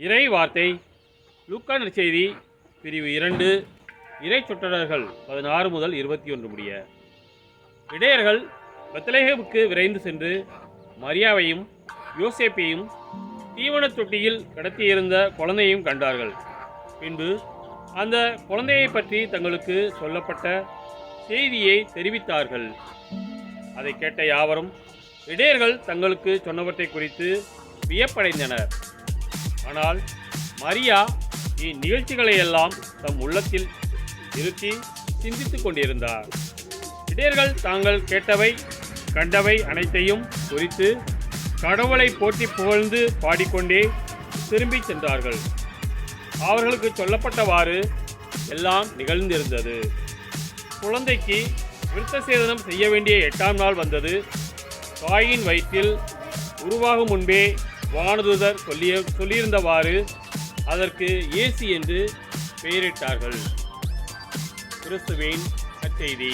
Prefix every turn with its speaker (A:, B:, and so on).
A: இறை வார்த்தை லூக்கா நற்செய்தி பிரிவு 2 இறை சொற்றொடர்கள் 16 முதல் 21 முடிய. இடையர்கள் பெத்லகேமுக்கு விரைந்து சென்று மரியாவையும் யோசேப்பையும் தீவனத் தொட்டியில் கடத்தியிருந்த குழந்தையையும் கண்டார்கள். பின்பு அந்த குழந்தையை பற்றி தங்களுக்கு சொல்லப்பட்ட செய்தியை தெரிவித்தார்கள். அதை கேட்ட யாவரும் இடையர்கள் தங்களுக்கு சொன்னவற்றை குறித்து வியப்படைந்தனர். ஆனால் மரியா இந்நிகழ்ச்சிகளையெல்லாம் தம் உள்ளத்தில் இருத்தி சிந்தித்துக் கொண்டிருந்தார். இடையர்கள் தாங்கள் கேட்டவை கண்டவை அனைத்தையும் குறித்து கடவுளை போற்றி புகழ்ந்து பாடிக்கொண்டே திரும்பி சென்றார்கள். அவர்களுக்கு சொல்லப்பட்டவாறு எல்லாம் நிகழ்ந்திருந்தது. குழந்தைக்கு விருத்த சேதனம் செய்ய வேண்டிய 8ஆம் நாள் வந்தது. தாயின் வயிற்றில் உருவாகும் முன்பே வானதூதர் சொல்லியிருந்தவாறு அதற்கு இயேசு என்று பெயரிட்டார்கள். கிறிஸ்துவின் நற்செய்தி.